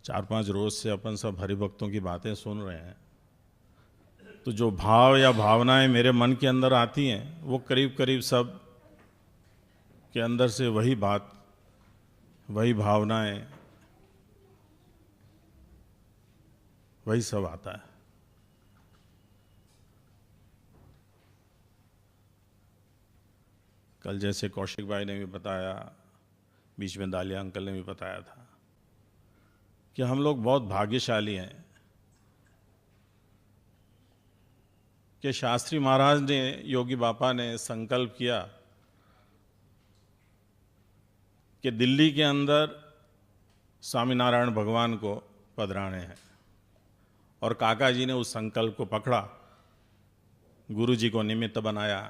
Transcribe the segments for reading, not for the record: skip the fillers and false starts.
4-5 रोज से अपन सब हरिभक्तों की बातें सुन रहे हैं, तो जो भाव या भावनाएं मेरे मन के अंदर आती हैं वो करीब करीब सब के अंदर से वही बात, वही भावनाएं, वही सब आता है। कल जैसे कौशिक भाई ने भी बताया, बीच में दालिया अंकल ने भी बताया था कि हम लोग बहुत भाग्यशाली हैं कि शास्त्री महाराज ने, योगी बापा ने संकल्प किया कि दिल्ली के अंदर स्वामीनारायण भगवान को पधराने हैं, और काका जी ने उस संकल्प को पकड़ा, गुरु जी को निमित्त बनाया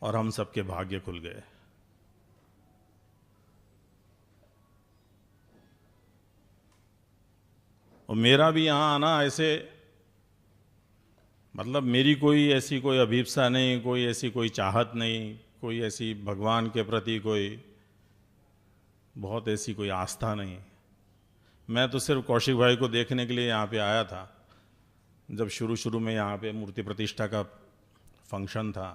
और हम सबके भाग्य खुल गए। और मेरा भी यहाँ आना ऐसे, मतलब मेरी कोई ऐसी कोई अभीप्सा नहीं, कोई ऐसी कोई चाहत नहीं, कोई ऐसी भगवान के प्रति कोई बहुत ऐसी कोई आस्था नहीं। मैं तो सिर्फ कौशिक भाई को देखने के लिए यहाँ पे आया था। जब शुरू में यहाँ पे मूर्ति प्रतिष्ठा का फंक्शन था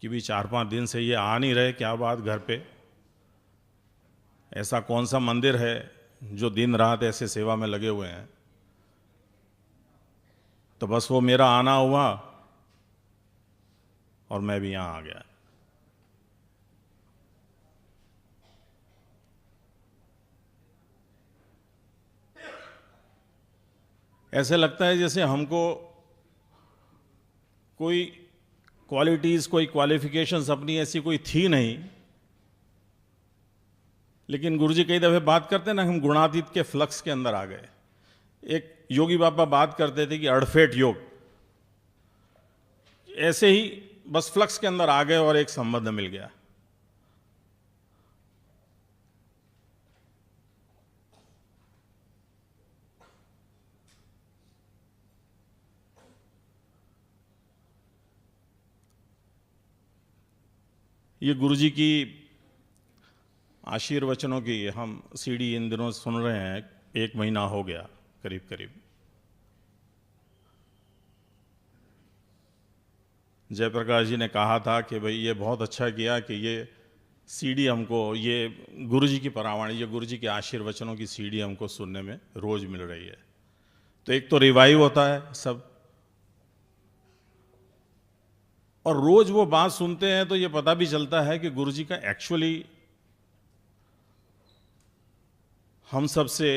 कि भी 4-5 दिन से ये आ नहीं रहे, क्या बात, घर पे ऐसा कौन सा मंदिर है जो दिन रात ऐसे सेवा में लगे हुए हैं। तो बस वो मेरा आना हुआ और मैं भी यहाँ आ गया। ऐसे लगता है जैसे हमको कोई क्वालिटीज़, कोई क्वालिफिकेशंस अपनी ऐसी कोई थी नहीं, लेकिन गुरुजी कई दफ़े बात करते हैं ना, हम गुणातीत के फ्लक्स के अंदर आ गए। एक योगी बाबा बात करते थे कि अड़फेट योग, ऐसे ही बस फ्लक्स के अंदर आ गए और एक संबंध मिल गया। ये गुरुजी की आशीर्वचनों की हम सीडी इन दिनों सुन रहे हैं, 1 महीना हो गया करीब करीब। जयप्रकाश जी ने कहा था कि भाई ये बहुत अच्छा किया कि ये सीडी हमको, ये गुरुजी की परावाणी, ये गुरुजी के आशीर्वचनों की सीडी हमको सुनने में रोज मिल रही है। तो एक तो रिवाइव होता है सब, और रोज वो बात सुनते हैं तो ये पता भी चलता है कि गुरुजी का एक्चुअली हम सब से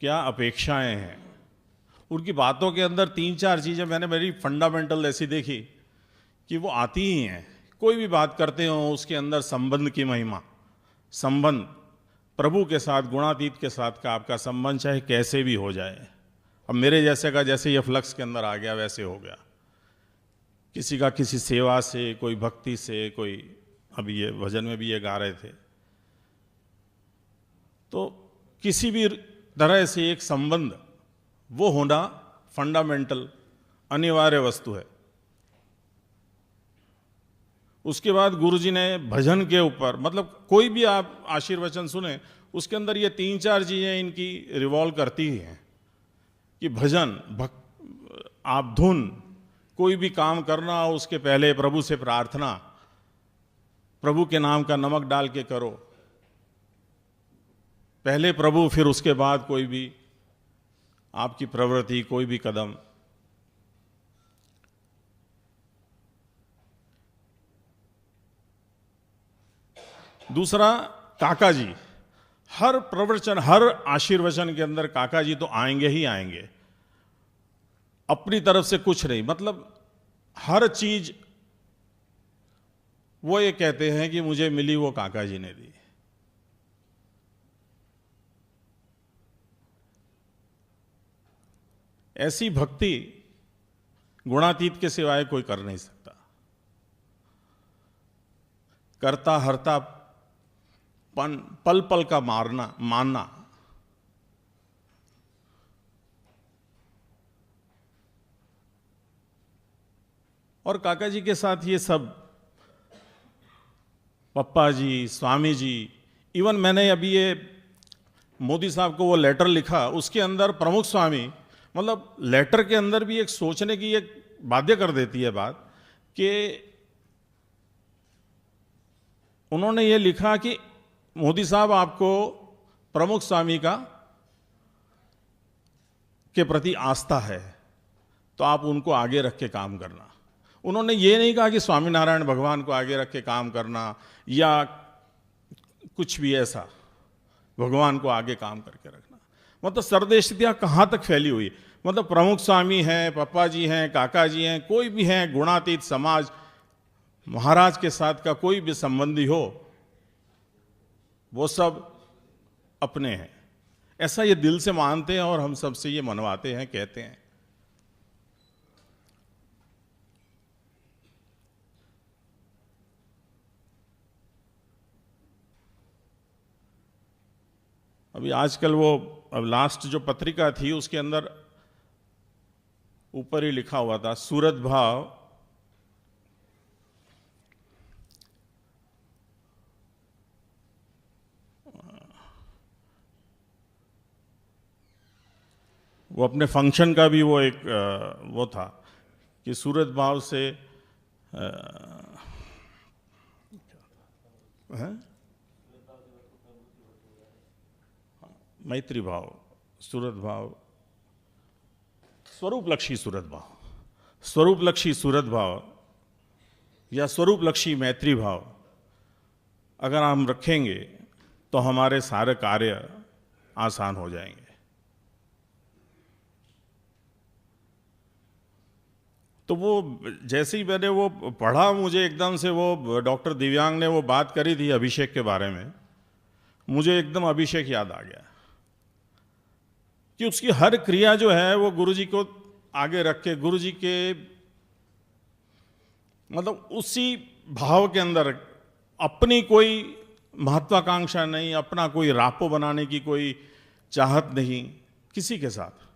क्या अपेक्षाएं हैं। उनकी बातों के अंदर 3-4 चीज़ें मैंने मेरी फंडामेंटल ऐसी देखी कि वो आती ही हैं। कोई भी बात करते हो उसके अंदर संबंध की महिमा, संबंध प्रभु के साथ, गुणातीत के साथ का आपका संबंध चाहे कैसे भी हो जाए। अब मेरे जैसे का जैसे ये फ्लक्स के अंदर आ गया वैसे हो गया। किसी का किसी सेवा से, कोई भक्ति से, कोई, अभी ये भजन में भी ये गा रहे थे, तो किसी भी तरह से एक संबंध वो होना फंडामेंटल अनिवार्य वस्तु है। उसके बाद गुरुजी ने भजन के ऊपर, मतलब कोई भी आप आशीर्वचन सुने उसके अंदर ये 3-4 चीजें इनकी रिवॉल्व करती ही हैं कि भजन, आप धुन, कोई भी काम करना उसके पहले प्रभु से प्रार्थना, प्रभु के नाम का नमक डाल के करो, पहले प्रभु फिर उसके बाद कोई भी आपकी प्रवृत्ति, कोई भी कदम। दूसरा, काका जी, हर प्रवचन, हर आशीर्वचन के अंदर काका जी तो आएंगे ही आएंगे, अपनी तरफ से कुछ नहीं, मतलब हर चीज वो ये कहते हैं कि मुझे मिली वो काका जी ने दी। ऐसी भक्ति गुणातीत के सिवाय कोई कर नहीं सकता। करता हरता पल पल का मानना, और काका जी के साथ ये सब, पप्पा जी, स्वामी जी, इवन मैंने अभी ये मोदी साहब को वो लेटर लिखा, उसके अंदर प्रमुख स्वामी, मतलब लेटर के अंदर भी एक सोचने की एक बाध्य कर देती है बात कि उन्होंने ये लिखा कि मोदी साहब आपको प्रमुख स्वामी के प्रति आस्था है, तो आप उनको आगे रख के काम करना। उन्होंने ये नहीं कहा कि स्वामीनारायण भगवान को आगे रख के काम करना या कुछ भी ऐसा, भगवान को आगे काम करके रखना। मतलब सर्वदेशीयता कहाँ तक फैली हुई, मतलब प्रमुख स्वामी हैं, पप्पा जी हैं, काका जी हैं, कोई भी हैं, गुणातीत समाज, महाराज के साथ का कोई भी संबंधी हो, वो सब अपने हैं, ऐसा ये दिल से मानते हैं और हम सबसे ये मनवाते हैं, कहते हैं। अभी आजकल वो अब लास्ट जो पत्रिका थी उसके अंदर ऊपर ही लिखा हुआ था सूरत भाव वो अपने फंक्शन का भी वो एक वो था कि सूरत भाव से मैत्री भाव, सूरत भाव, स्वरूपलक्षी सूरत भाव, स्वरूपलक्षी सूरत भाव या स्वरूपलक्षी मैत्री भाव अगर हम रखेंगे तो हमारे सारे कार्य आसान हो जाएंगे। तो वो जैसे ही मैंने वो पढ़ा, मुझे एकदम से वो डॉक्टर दिव्यांग ने वो बात करी थी अभिषेक के बारे में, मुझे एकदम अभिषेक याद आ गया कि उसकी हर क्रिया जो है वो गुरुजी को आगे रख के, गुरुजी के मतलब उसी भाव के अंदर, अपनी कोई महत्वाकांक्षा नहीं, अपना कोई रापो बनाने की कोई चाहत नहीं किसी के साथ।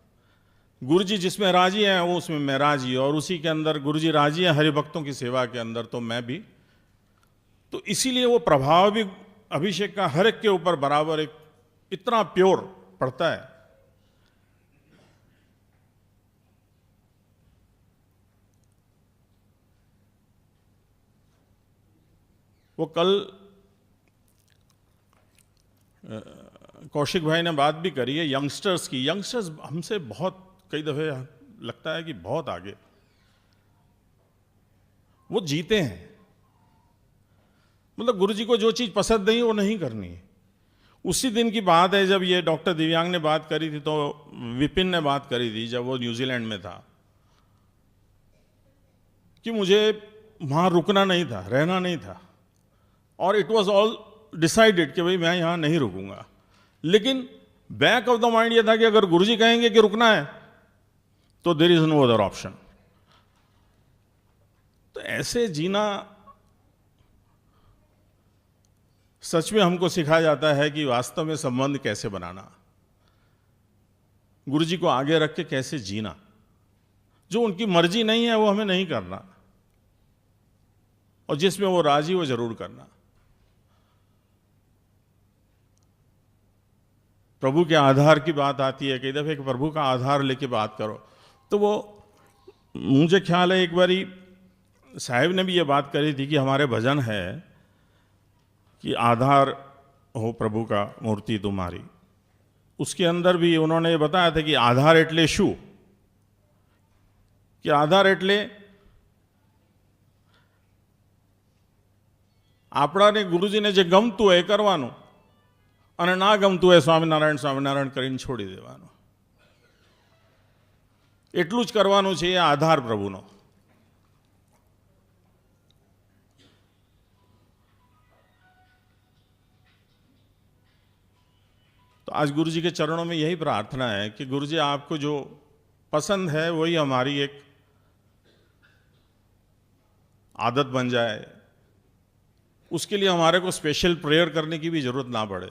गुरुजी जिसमें राजी हैं वो उसमें मैं राजी, और उसी के अंदर गुरुजी राजी हैं हरिभक्तों की सेवा के अंदर, तो मैं भी। तो इसीलिए वो प्रभाव भी अभिषेक का हर एक के ऊपर बराबर एक इतना प्योर पड़ता है। वो कल कौशिक भाई ने बात भी करी है यंगस्टर्स की। यंगस्टर्स हमसे बहुत कई दफे लगता है कि बहुत आगे वो जीते हैं। मतलब गुरुजी को जो चीज पसंद नहीं वो नहीं करनी है। उसी दिन की बात है जब ये डॉक्टर दिव्यांग ने बात करी थी, तो विपिन ने बात करी थी जब वो न्यूजीलैंड में था, कि मुझे वहां रुकना नहीं था, रहना नहीं था, और इट वॉज ऑल डिसाइडेड कि भाई मैं यहां नहीं रुकूंगा। लेकिन बैक ऑफ द माइंड ये था कि अगर गुरुजी कहेंगे कि रुकना है तो there is no other option. तो ऐसे जीना सच में हमको सिखाया जाता है कि वास्तव में संबंध कैसे बनाना, गुरुजी को आगे रख के कैसे जीना। जो उनकी मर्जी नहीं है वो हमें नहीं करना, और जिसमें वो राजी वो जरूर करना। प्रभु के आधार की बात आती है, कई दफे प्रभु का आधार लेके बात करो। तो वो मुझे ख्याल है एक बारी साहिब ने भी ये बात करी थी कि हमारे भजन है कि आधार हो प्रभु का मूर्ति तुम्हारी। उसके अंदर भी उन्होंने ये बताया था कि आधार एटले शू, कि आधार एटले આપણાને ગુરુજીને જે ગમતું હોય એ કરવાનું, અને ના ગમતું હોય સ્વામિનારાયણ સ્વામિનારાયણ કરીને છોડી દેવાનું। એટલું જ કરવાનું છે, એ આધાર પ્રભુનો। तो आज गुरुजी के चरणों में यही प्रार्थना है कि गुरुजी आपको जो पसंद है वही हमारी एक आदत बन जाए। उसके लिए हमारे को स्पेशल प्रेयर करने की भी जरूरत ना पड़े,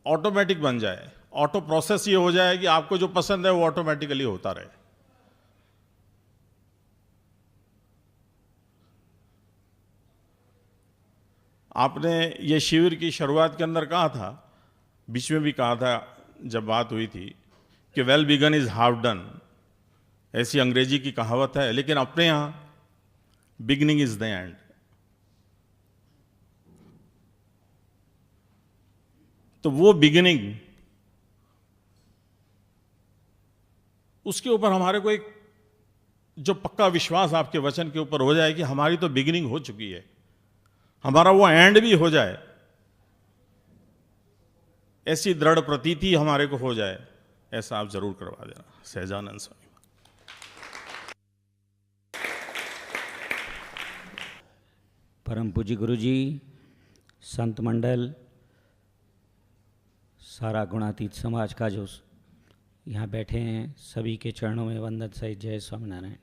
ऑटोमेटिक बन जाए। ऑटो प्रोसेस ये हो जाए कि आपको जो पसंद है वो ऑटोमेटिकली होता रहे। आपने ये शिविर की शुरुआत के अंदर कहा था, बीच में भी कहा था जब बात हुई थी, कि well begun is half done, ऐसी अंग्रेजी की कहावत है, लेकिन अपने यहाँ बिगनिंग इज द एंड। तो वो बिगिनिंग, उसके ऊपर हमारे को एक जो पक्का विश्वास आपके वचन के ऊपर हो जाए कि हमारी तो बिगिनिंग हो चुकी है, हमारा वो एंड भी हो जाए, ऐसी दृढ़ प्रतीति हमारे को हो जाए, ऐसा आप जरूर करवा देना। सहजानंद स्वामी। परम पूज्य गुरु जी, संत मंडल, सारा गुणातीत समाज का जो यहाँ बैठे हैं, सभी के चरणों में वंदन सहित जय स्वामीनारायण।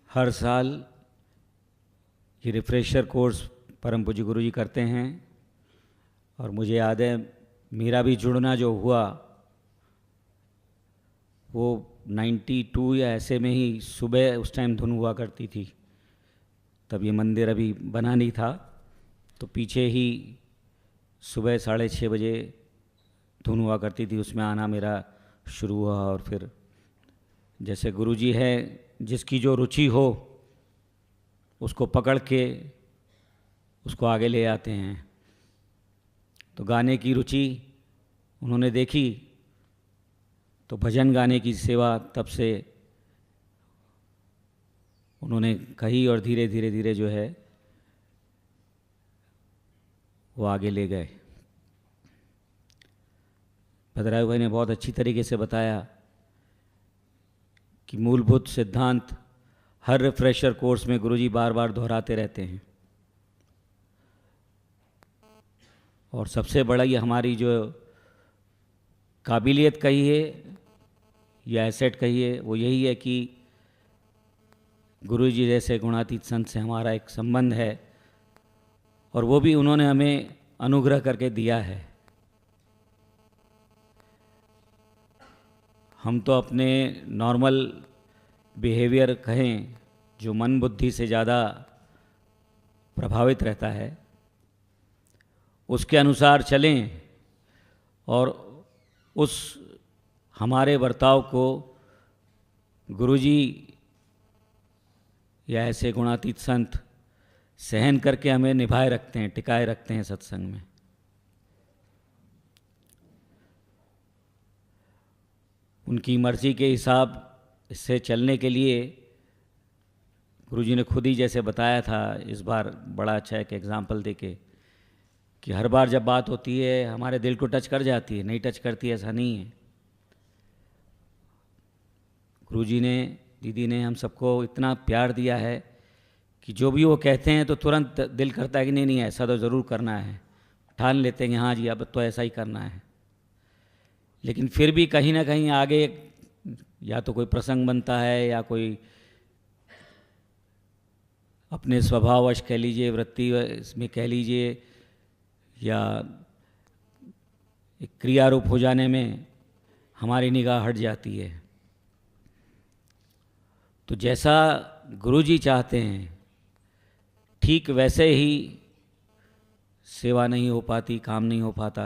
हर साल ये रिफ्रेशर कोर्स परम पूज्य गुरु जी करते हैं, और मुझे याद है मेरा भी जुड़ना जो हुआ वो 92 या ऐसे में ही, सुबह उस टाइम धुन हुआ करती थी, तब ये मंदिर अभी बना नहीं था, तो पीछे ही सुबह 6:30 बजे धुन हुआ करती थी, उसमें आना मेरा शुरू हुआ। और फिर जैसे गुरुजी है, जिसकी जो रुचि हो उसको पकड़ के उसको आगे ले आते हैं। तो गाने की रुचि उन्होंने देखी, तो भजन गाने की सेवा तब से उन्होंने कही, और धीरे धीरे धीरे जो है वो आगे ले गए। भद्रायु भाई ने बहुत अच्छी तरीके से बताया कि मूलभूत सिद्धांत हर रिफ्रेशर कोर्स में गुरुजी बार बार दोहराते रहते हैं, और सबसे बड़ा ये हमारी जो काबिलियत कही है या एसेट कही है, वो यही है कि गुरुजी जैसे गुणातीत संत से हमारा एक संबंध है, और वो भी उन्होंने हमें अनुग्रह करके दिया है। हम तो अपने नॉर्मल बिहेवियर कहें, जो मन बुद्धि से ज़्यादा प्रभावित रहता है, उसके अनुसार चलें, और उस हमारे बर्ताव को गुरुजी या ऐसे गुणातीत संत सहन करके हमें निभाए रखते हैं, टिकाए रखते हैं सत्संग में। उनकी मर्जी के हिसाब से चलने के लिए गुरुजी ने खुद ही जैसे बताया था इस बार, बड़ा अच्छा एक एग्जाम्पल देके, कि हर बार जब बात होती है हमारे दिल को टच कर जाती है, नहीं टच करती ऐसा नहीं है। गुरुजी ने, दीदी ने हम सबको इतना प्यार दिया है कि जो भी वो कहते हैं तो तुरंत दिल करता है कि नहीं नहीं ऐसा तो ज़रूर करना है, ठान लेते हैं कि हाँ जी अब तो ऐसा ही करना है। लेकिन फिर भी कहीं ना कहीं आगे या तो कोई प्रसंग बनता है, या कोई अपने स्वभाववश कह लीजिए, वृत्ति इसमें कह लीजिए, या एक क्रिया रूप हो जाने में हमारी निगाह हट जाती है। तो जैसा गुरुजी चाहते हैं ठीक वैसे ही सेवा नहीं हो पाती, काम नहीं हो पाता।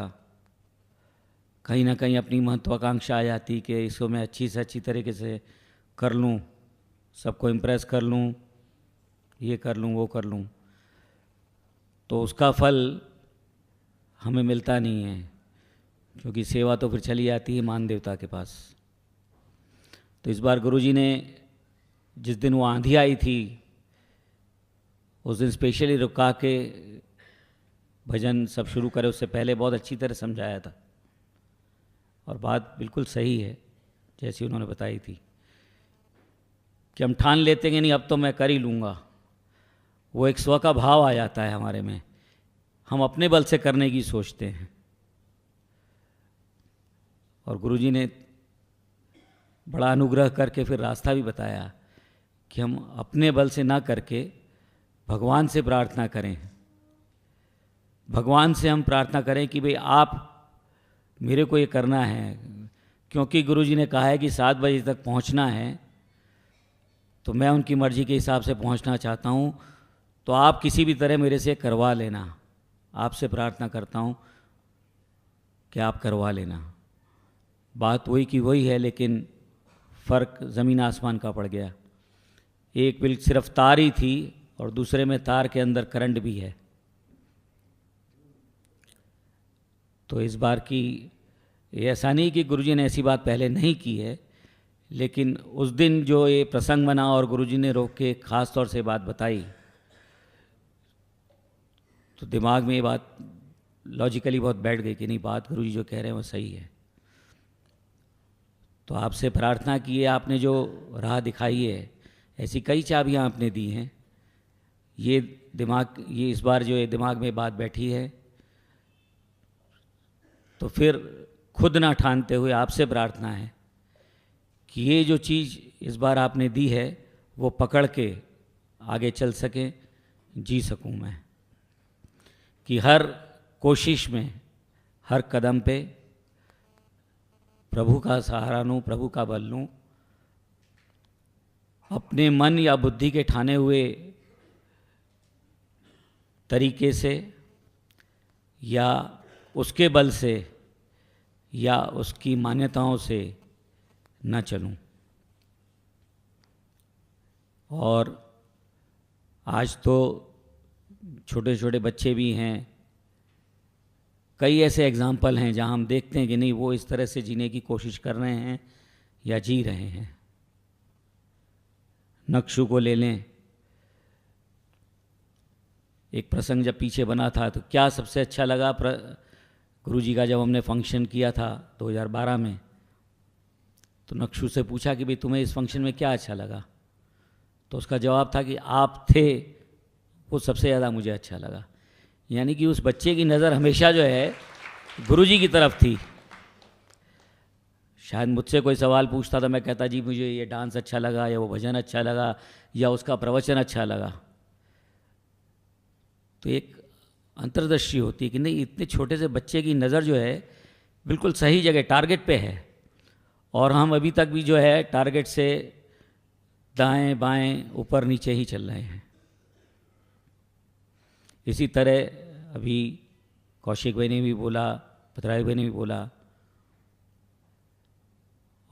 कहीं ना कहीं अपनी महत्वाकांक्षा आ जाती कि इसको मैं अच्छी से अच्छी तरीके से कर लूँ, सबको इम्प्रेस कर लूँ, ये कर लूँ, वो कर लूँ, तो उसका फल हमें मिलता नहीं है, क्योंकि सेवा तो फिर चली जाती है मान देवता के पास। तो इस बार गुरुजी ने जिस दिन वो आंधी आई थी, उस दिन स्पेशली रुका के भजन सब शुरू करे, उससे पहले बहुत अच्छी तरह समझाया था, और बात बिल्कुल सही है जैसी उन्होंने बताई थी कि हम ठान लेते हैं नहीं अब तो मैं कर ही लूँगा, वो एक स्व का भाव आ जाता है हमारे में, हम अपने बल से करने की सोचते हैं। और गुरुजी ने बड़ा अनुग्रह करके फिर रास्ता भी बताया कि हम अपने बल से ना करके भगवान से प्रार्थना करें, भगवान से हम प्रार्थना करें कि भाई आप मेरे को ये करना है, क्योंकि गुरुजी ने कहा है कि 7 बजे तक पहुंचना है, तो मैं उनकी मर्ज़ी के हिसाब से पहुंचना चाहता हूं। तो आप किसी भी तरह मेरे से करवा लेना, आपसे प्रार्थना करता हूं कि आप करवा लेना। बात वही की वही है, लेकिन फ़र्क ज़मीन आसमान का पड़ गया। एक बिल सिर्फ तार ही थी और दूसरे में तार के अंदर करंट भी है। तो इस बार की ये ऐसा नहीं कि गुरुजी ने ऐसी बात पहले नहीं की है, लेकिन उस दिन जो ये प्रसंग बना और गुरुजी ने रोक के ख़ास तौर से बात बताई, तो दिमाग में ये बात लॉजिकली बहुत बैठ गई कि नहीं, बात गुरुजी जो कह रहे हैं वो सही है। तो आपसे प्रार्थना की है, आपने जो राह दिखाई है, ऐसी कई चाबियां आपने दी हैं। ये इस बार जो ये दिमाग में बात बैठी है, तो फिर खुद ना ठानते हुए आपसे प्रार्थना है कि ये जो चीज़ इस बार आपने दी है वो पकड़ के आगे चल सकें, जी सकूं मैं, कि हर कोशिश में, हर कदम पे प्रभु का सहारा लूँ, प्रभु का बल लूँ। अपने मन या बुद्धि के ठाने हुए तरीके से या उसके बल से या उसकी मान्यताओं से न चलूं। और आज तो छोटे छोटे बच्चे भी हैं, कई ऐसे एग्जाम्पल हैं जहां हम देखते हैं कि नहीं, वो इस तरह से जीने की कोशिश कर रहे हैं या जी रहे हैं। नक्शू को ले लें, एक प्रसंग जब पीछे बना था तो क्या सबसे अच्छा लगा गुरुजी का, जब हमने फंक्शन किया था 2012 में, तो नक्शू से पूछा कि भाई तुम्हें इस फंक्शन में क्या अच्छा लगा, तो उसका जवाब था कि आप थे वो सबसे ज़्यादा मुझे अच्छा लगा। यानी कि उस बच्चे की नज़र हमेशा जो है गुरुजी की तरफ थी। शायद मुझसे कोई सवाल पूछता था, मैं कहता जी मुझे ये डांस अच्छा लगा, या वो भजन अच्छा लगा, या उसका प्रवचन अच्छा लगा। तो एक अंतर्दृष्टि होती है कि नहीं, इतने छोटे से बच्चे की नज़र जो है बिल्कुल सही जगह, टारगेट पे है, और हम अभी तक भी जो है टारगेट से दाएं बाएं ऊपर नीचे ही चल रहे हैं। इसी तरह अभी कौशिक भाई ने भी बोला, पथराई भाई ने भी बोला,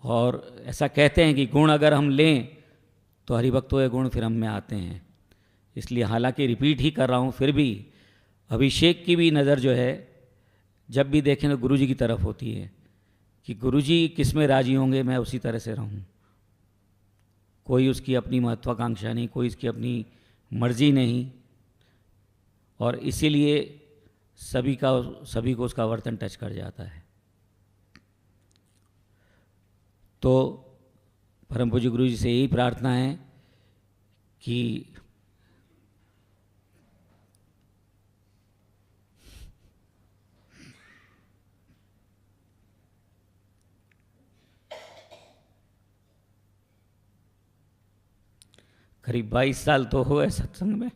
और ऐसा कहते हैं कि गुण अगर हम लें तो हरिभक्तों के गुण फिर हम में आते हैं। इसलिए हालांकि रिपीट ही कर रहा हूँ, फिर भी अभिषेक की भी नज़र जो है जब भी देखें तो गुरुजी की तरफ होती है कि गुरुजी किस में राजी होंगे मैं उसी तरह से रहूं। कोई उसकी अपनी महत्वाकांक्षा नहीं, कोई इसकी अपनी मर्जी नहीं, और इसीलिए सभी को उसका वर्तन टच कर जाता है। तो परम पूज्य गुरुजी से यही प्रार्थना है कि करीब 22 साल तो हुए सत्संग में,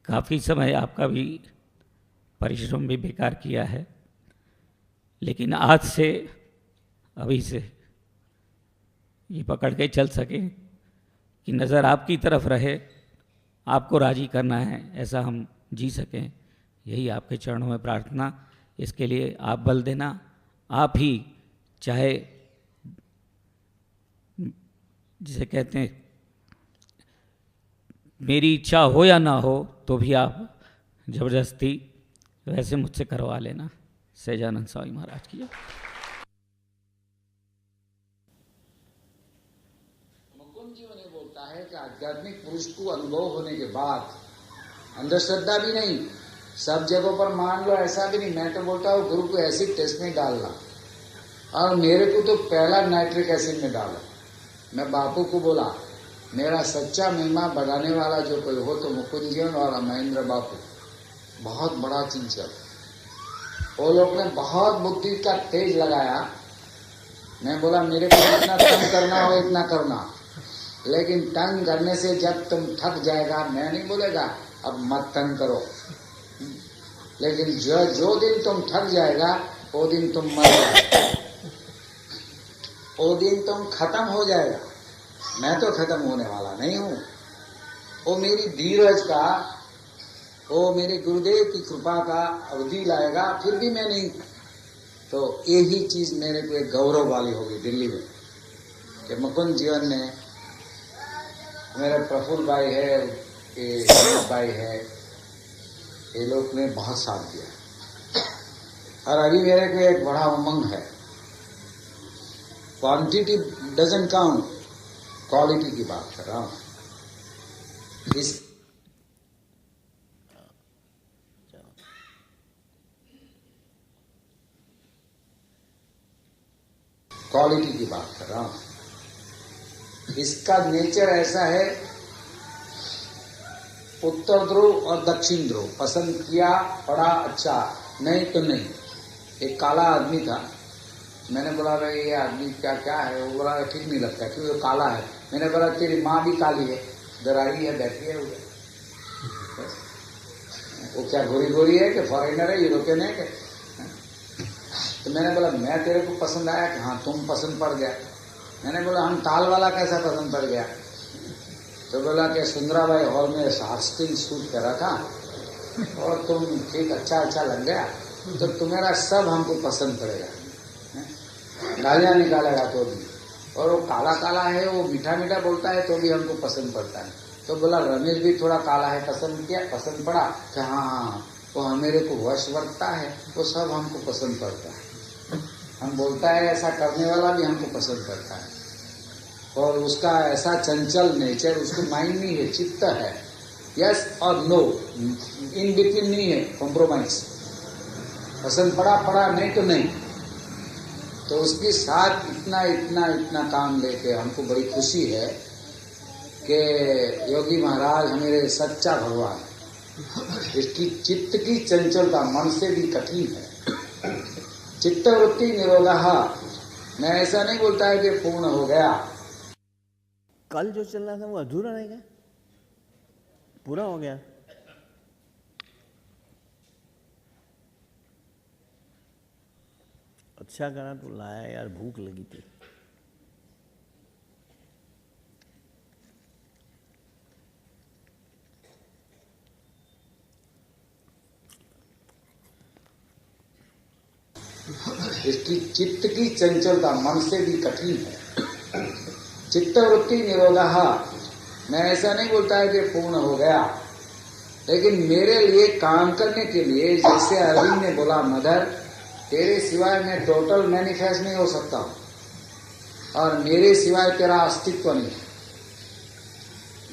काफ़ी समय आपका भी परिश्रम भी बेकार किया है, लेकिन आज से, अभी से ये पकड़ के चल सके कि नज़र आपकी तरफ रहे, आपको राजी करना है, ऐसा हम जी सकें, यही आपके चरणों में प्रार्थना। इसके लिए आप बल देना, आप ही चाहे जिसे कहते हैं मेरी इच्छा हो या ना हो तो भी आप जबरदस्ती वैसे मुझसे करवा लेना। सहजानंद स्वामी महाराज की। मुकुंद जी उन्हें बोलता है कि आध्यात्मिक पुरुष को अनुभव होने के बाद अंधश्रद्धा भी नहीं, सब जगहों पर मान लो ऐसा भी नहीं। मैं तो बोलता हूँ गुरु को एसिड टेस्ट में डालना, और मेरे को तो पहला नाइट्रिक एसिड में डाला। मैं बापू को बोला मेरा सच्चा महिमा बढ़ाने वाला जो कोई हो तो मुकुंद जी और महेंद्र बापू, बहुत बड़ा चिंचल। वो लोग ने बहुत बुद्धि का तेज लगाया। मैं बोला मेरे को इतना तंग करना हो इतना करना, लेकिन तंग करने से जब तुम थक जाएगा, मैं नहीं बोलेगा अब मत तंग करो, लेकिन जो दिन तुम थक जाएगा वो दिन तुम मर जाएगा, वो दिन तुम खत्म हो जाएगा। मैं तो खत्म होने वाला नहीं हूं। वो मेरी धीरज का, वो मेरे गुरुदेव की कृपा का अवधि लाएगा, फिर भी मैं नहीं। तो यही चीज मेरे को एक गौरव वाली होगी दिल्ली में कि मुकुंद जीवन ने, मेरे प्रफुल्ल भाई है, ये अमित भाई है, ये लोग ने बहुत साथ दिया। और अभी मेरे को एक बड़ा उमंग है, क्वांटिटी डजंट काउंट, क्वालिटी की बात कर रहा हूं। इस क्वालिटी की बात कर रहा हूं। इसका नेचर ऐसा है, उत्तर ध्रुव और दक्षिण ध्रुव, पसंद किया पड़ा अच्छा, नहीं तो नहीं। एक काला आदमी था, मैंने बोला भाई ये आदमी क्या क्या है, वो बोला ठीक नहीं लगता क्योंकि वो काला है। मैंने बोला तेरी माँ भी काली है, इधर आई है, बैठी है उधर। वो क्या गोरी गोरी है कि फॉरेनर है, यूरोपियन है कि? तो मैंने बोला मैं तेरे को पसंद आया कि हाँ तुम पसंद पड़ गया। मैंने बोला हम ताल वाला कैसा पसंद पड़ गया? तो बोला कि सुंदराबाई हॉल में शास्त्रीय सूट करा था और तुम ठीक अच्छा लग गया, तो तुम्हारा सब हमको पसंद पड़ेगा, गालियां निकालेगा तो भी। और वो काला काला है, वो मीठा मीठा बोलता है तो भी हमको पसंद पड़ता है। तो बोला रमेश भी थोड़ा काला है, पसंद किया, पसंद पड़ा कि हाँ वो मेरे को वश वर्तता है, वो सब हमको पसंद पड़ता है। हम बोलता है ऐसा करने वाला भी हमको पसंद करता है। और उसका ऐसा चंचल नेचर, उसको माइंड नहीं है, चित्त है, यस और नो, इन बिटवीन नहीं है, कॉम्प्रोमाइज। पसंद पड़ा नहीं तो नहीं। तो उसके साथ इतना इतना इतना काम लेके हमको बड़ी खुशी है कि योगी महाराज मेरे सच्चा भगवान। इसकी चित्त की चंचलता मन से भी कठिन है। चित्तवृत्ति निरोधः, मैं ऐसा नहीं बोलता है कि पूर्ण हो गया। कल जो चल रहा था वो अधूरा रह गया, पूरा हो गया। अच्छा करा तो लाया यार, भूख लगी थी। इसकी चित्त की चंचलता मन से भी कठिन है। चित्तवृत्ति निरोधः, मैं ऐसा नहीं बोलता है कि पूर्ण हो गया, लेकिन मेरे लिए काम करने के लिए, जैसे अरविंद ने बोला मदर तेरे सिवाय मैं टोटल मैनिफेस्ट नहीं हो सकता और मेरे सिवाय तेरा अस्तित्व नहीं।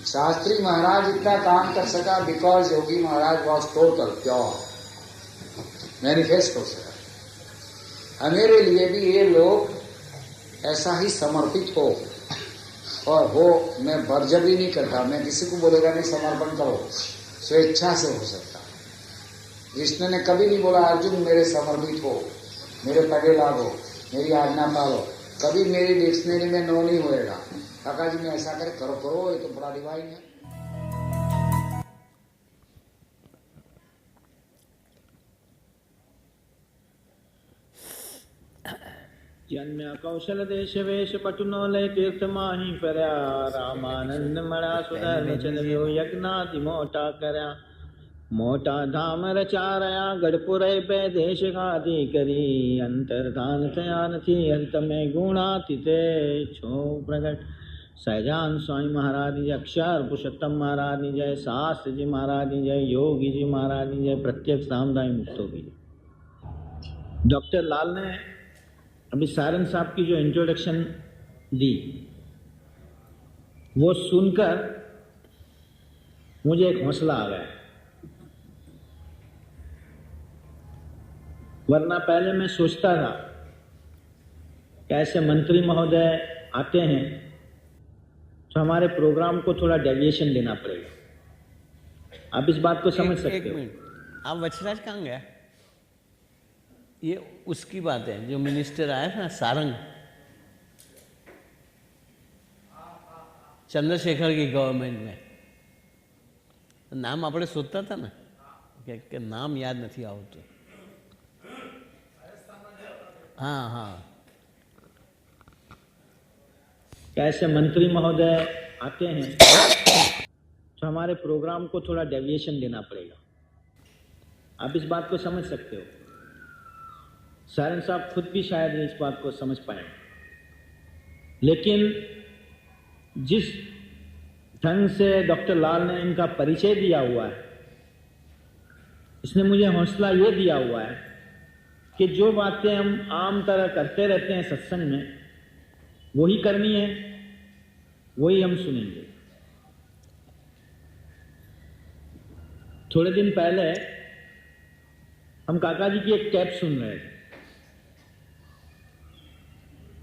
शास्त्री महाराज इतना काम कर सका because Yogi Maharaj was total pure, manifest हो सका। और मेरे लिए भी ये लोग ऐसा ही समर्पित हो और हो, मैं बर्जबरी नहीं करता, मैं किसी को बोलेगा नहीं समर्पण करो, स्वेच्छा से हो सकता। कृष्ण ने कभी नहीं बोला अर्जुन मेरे समर्पित हो, मेरे पगे लागो, मेरी आज्ञा पालो, कभी मेरी डिक्शनरी में नो नहीं होएगा। काका जी ने ऐसा करे, करो करो, ये तो बड़ा डिवाइन है। जन्म्या कौशल देश वेश पटुनो लय तीर्थ माही परया रामानंद मड़ा सुधर्म चंद्र यज्ञाति मोटा करया मोटा धाम रचारया गढ़पुर पे देश घाती करी अंतर्धान थयान थी अंत में गुणातीते छो प्रगट सहजान स्वामी महाराज जी, अक्षर पुरुषोत्तम महाराज जी जय, शास्त्र जी महाराज जी जय, योगी जी महाराज जी जय, प्रत्यक्ष धामदाई मुक्तो की। डॉक्टर लाल ने अभी सारंग साहब की जो इंट्रोडक्शन दी वो सुनकर मुझे एक हौसला आ गया, वरना पहले मैं सोचता था कि ऐसे मंत्री महोदय आते हैं तो हमारे प्रोग्राम को थोड़ा डेविएशन देना पड़ेगा। आप इस बात को समझ सकते हो। आप वचराज कहाँ गया? ये उसकी बात है जो मिनिस्टर आया था ना सारंग, चंद्रशेखर की गवर्नमेंट में, नाम આપણે શોધતા હતા ને કે નામ યાદ નથી આવતું। हाँ हाँ कि ऐसे मंत्री महोदय आते हैं तो हमारे प्रोग्राम को थोड़ा डेविएशन देना पड़ेगा। आप इस बात को समझ सकते हो। सारन साहब खुद भी शायद इस बात को समझ पाए, लेकिन जिस ढंग से डॉक्टर लाल ने इनका परिचय दिया हुआ है, इसने मुझे हौसला ये दिया हुआ है कि जो बातें हम आम तरह करते रहते हैं सत्संग में, वही करनी है, वही हम सुनेंगे। थोड़े दिन पहले हम काका जी की एक टैप सुन रहे थे।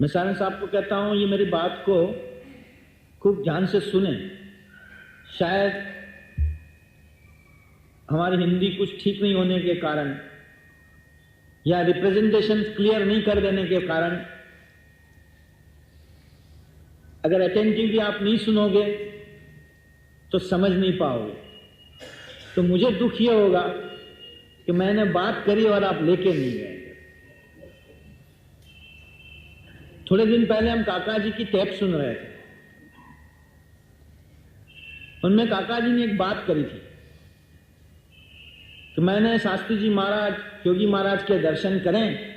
मैं सारन साहब को कहता हूं, ये मेरी बात को खूब ध्यान से सुने। शायद हमारी हिंदी कुछ ठीक नहीं होने के कारण या रिप्रेजेंटेशन क्लियर नहीं कर देने के कारण अगर अटेंटिवली आप नहीं सुनोगे तो समझ नहीं पाओगे। तो मुझे दुख ये होगा कि मैंने बात करी और आप लेके नहीं गए। थोड़े दिन पहले हम काका जी की टैप सुन रहे थे। उनमें काका जी ने एक बात करी थी कि मैंने शास्त्री जी महाराज, योगी महाराज के दर्शन करें,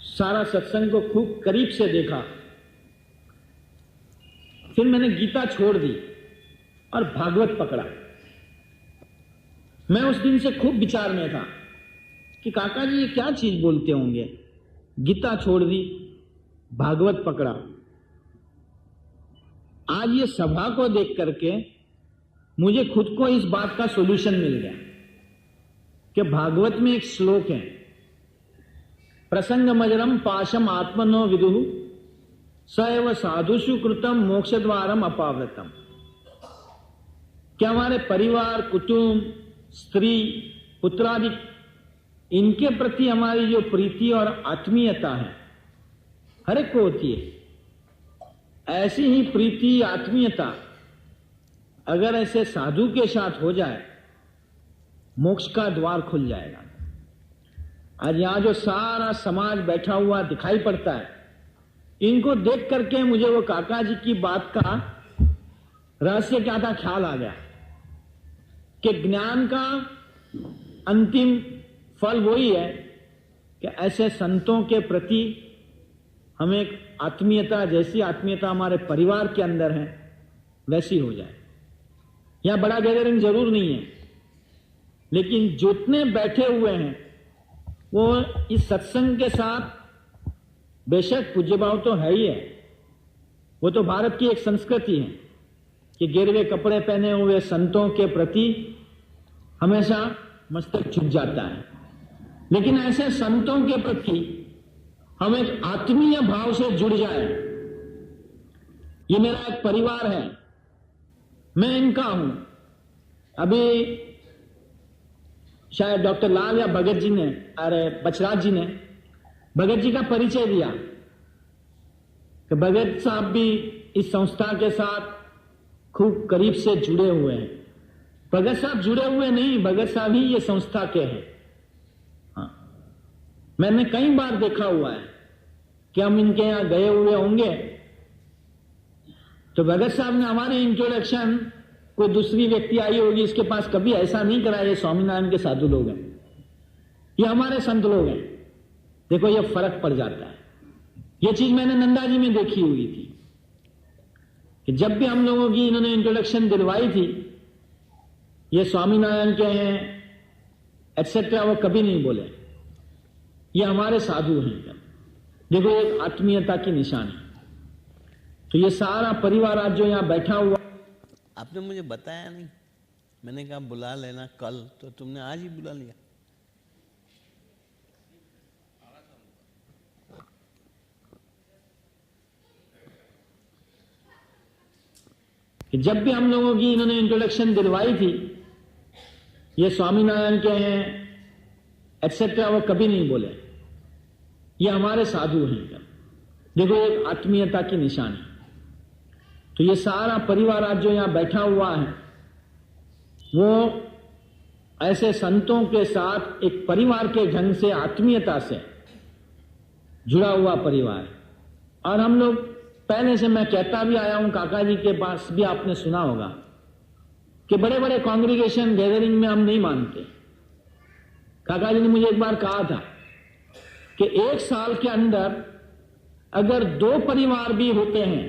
सारा सत्संग को खूब करीब से देखा, फिर मैंने गीता छोड़ दी और भागवत पकड़ा। मैं उस दिन से खूब विचार में था कि काका जी ये क्या चीज बोलते होंगे। गीता छोड़ दी, भागवत पकड़ा। आज ये सभा को देख करके मुझे खुद को इस बात का सॉल्यूशन मिल गया कि भागवत में एक श्लोक है, प्रसंग मजरम पाशम आत्मनो विदुः स एव साधुषु कृतम मोक्ष द्वारम अपावृतम। क्या हमारे परिवार, कुटुंब, स्त्री, पुत्रादि, इनके प्रति हमारी जो प्रीति और आत्मीयता है, हर एक को होती है, ऐसी ही प्रीति आत्मीयता अगर ऐसे साधु के साथ हो जाए, मोक्ष का द्वार खुल जाएगा। आज यहां जो सारा समाज बैठा हुआ दिखाई पड़ता है, इनको देख करके मुझे वो काका जी की बात का रहस्य क्या था ख्याल आ गया कि ज्ञान का अंतिम फल वही है कि ऐसे संतों के प्रति हमें एक आत्मीयता, जैसी आत्मीयता हमारे परिवार के अंदर है वैसी हो जाए। यहां बड़ा गैदरिंग जरूर नहीं है, लेकिन जितने बैठे हुए हैं वो इस सत्संग के साथ, बेशक पूज्य भाव तो है ही है, वो तो भारत की एक संस्कृति है कि गिरवे कपड़े पहने हुए संतों के प्रति हमेशा मस्तक झुक जाता है, लेकिन ऐसे संतों के प्रति हम एक आत्मीय भाव से जुड़ जाए। ये मेरा एक परिवार है, मैं इनका हूं। अभी शायद डॉक्टर लाल या भगत जी ने, अरे बचराज जी ने भगत जी का परिचय दिया कि भगत साहब भी इस संस्था के साथ खूब करीब से जुड़े हुए हैं। भगत साहब जुड़े हुए नहीं, भगत साहब ही ये संस्था के हैं। हाँ, मैंने कई बार देखा हुआ है कि हम इनके यहां गए हुए होंगे तो भगत साहब ने हमारे इंट्रोडक्शन, कोई दूसरी व्यक्ति आई होगी इसके पास, कभी ऐसा नहीं करा ये स्वामीनारायण के साधु लोग हैं, ये हमारे संत लोग हैं। देखो ये फर्क पड़ जाता है। ये चीज मैंने नंदा जी में देखी हुई थी कि जब भी हम लोगों की इन्होंने इंट्रोडक्शन दिलवाई थी, ये स्वामीनारायण के हैं एटसेट्रा, वो कभी नहीं बोले ये हमारे साधु हैं। देखो एक आत्मीयता की निशानी। तो ये सारा परिवार आज जो यहां बैठा हुआ, आपने मुझे बताया नहीं, मैंने कहा बुला लेना कल, तो तुमने आज ही बुला लिया। कि जब भी हम लोगों की इन्होंने इंट्रोडक्शन दिलवाई थी, ये स्वामीनारायण के हैं एटसेट्रा, वो कभी नहीं बोले ये हमारे साधु हैं। देखो एक आत्मीयता की निशानी। तो ये सारा परिवार आज जो यहां बैठा हुआ है, वो ऐसे संतों के साथ एक परिवार के ढंग से, आत्मीयता से जुड़ा हुआ परिवार। और हम लोग पहले से, मैं कहता भी आया हूं, काका जी के पास भी आपने सुना होगा कि बड़े बड़े कांग्रीगेशन गैदरिंग में हम नहीं मानते। काका जी ने मुझे एक बार कहा था कि एक साल के अंदर अगर 2 परिवार भी होते हैं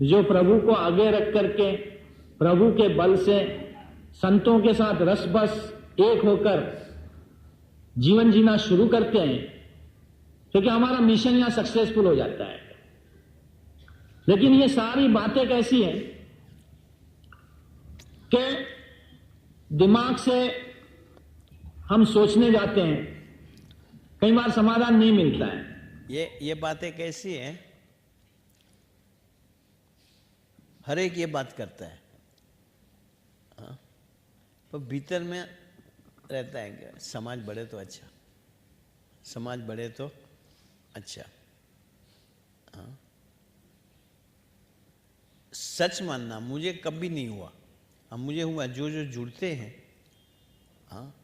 जो प्रभु को आगे रख करके प्रभु के बल से संतों के साथ रस बस एक होकर जीवन जीना शुरू करते हैं, तो क्या हमारा मिशन यहां सक्सेसफुल हो जाता है। लेकिन ये सारी बातें कैसी हैं कि दिमाग से हम सोचने जाते हैं, कई बार समाधान नहीं मिलता है। ये बातें कैसी हैं, हर एक ये बात करता है, हाँ? पर भीतर में रहता है कि समाज बढ़े तो अच्छा, समाज बढ़े तो अच्छा। हाँ? सच मानना मुझे कभी नहीं हुआ, अब मुझे हुआ जो जो जुड़ते हैं, हाँ,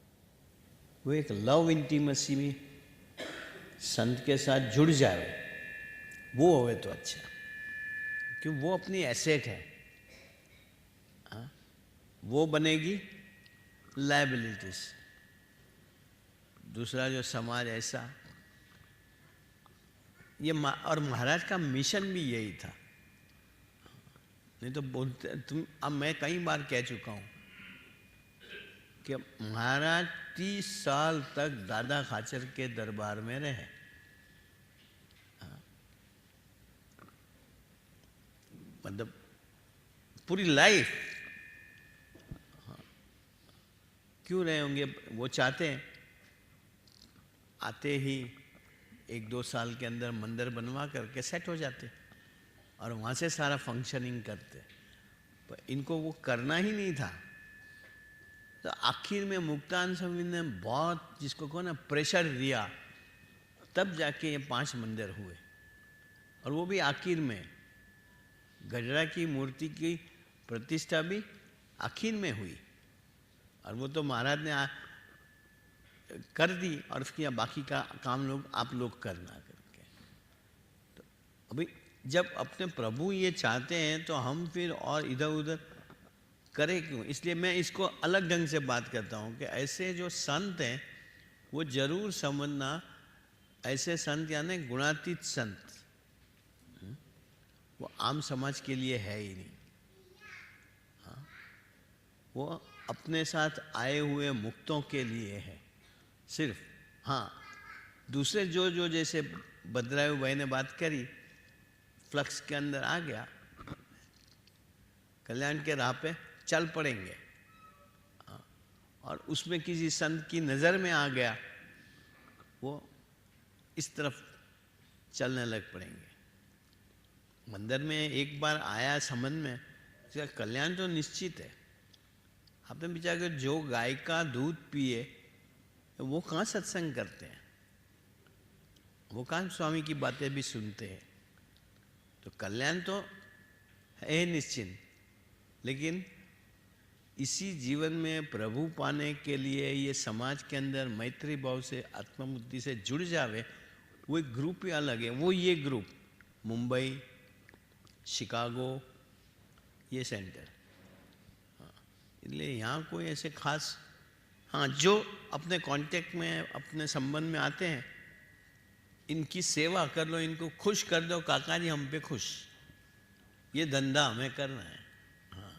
वो एक लव इंटीमेसी में संत के साथ जुड़ जाए, वो होवे तो अच्छा, क्यों वो अपनी एसेट है। हाँ? वो बनेगी लायबिलिटीज। दूसरा जो समाज ऐसा, ये और महाराज का मिशन भी यही था। नहीं तो बोलते तुम, अब मैं कई बार कह चुका हूं कि महाराज 30 साल तक दादा खाचर के दरबार में रहे। मतलब पूरी लाइफ। क्यों रहे होंगे? वो चाहते हैं आते ही 1-2 साल के अंदर मंदिर बनवा करके सेट हो जाते और वहाँ से सारा फंक्शनिंग करते, पर इनको वो करना ही नहीं था। तो आखिर में मुक्तानंद स्वामी ने बहुत, जिसको कहो ना, प्रेशर दिया, तब जाके ये 5 मंदिर हुए। और वो भी आखिर में गजरा की मूर्ति की प्रतिष्ठा भी आखिर में हुई, और वो तो महाराज ने कर दी, और उसके बाकी का काम लोग आप लोग करना करके। तो अभी जब अपने प्रभु ये चाहते हैं तो हम फिर और इधर उधर करें क्यों? इसलिए मैं इसको अलग ढंग से बात करता हूँ कि ऐसे जो संत हैं वो जरूर समझना, ऐसे संत यानी गुणातीत संत, वो आम समाज के लिए है ही नहीं। हाँ? वो अपने साथ आए हुए मुक्तों के लिए है सिर्फ। हाँ, दूसरे जो जो जैसे बद्रायु भाई ने बात करी, फ्लक्स के अंदर आ गया, कल्याण के राह पे चल पड़ेंगे। हाँ, और उसमें किसी संत की नज़र में आ गया, वो इस तरफ चलने लग पड़ेंगे। मंदिर में एक बार आया संबंध में, इसका कल्याण तो निश्चित है। आपने विचार कर, जो गाय का दूध पिए वो कहाँ सत्संग करते हैं, वो कहाँ स्वामी की बातें भी सुनते हैं। तो कल्याण तो है निश्चित, लेकिन इसी जीवन में प्रभु पाने के लिए ये समाज के अंदर मैत्री भाव से, आत्मबुद्धि से जुड़ जावे, वो एक ग्रुप ही अलग है। वो ये ग्रुप मुंबई, शिकागो, ये सेंटर, इसलिए यहाँ कोई ऐसे खास, हाँ, जो अपने कांटेक्ट में, अपने संबंध में आते हैं, इनकी सेवा कर लो, इनको खुश कर दो, काका जी हम पे खुश, ये धंधा हमें करना है। हाँ।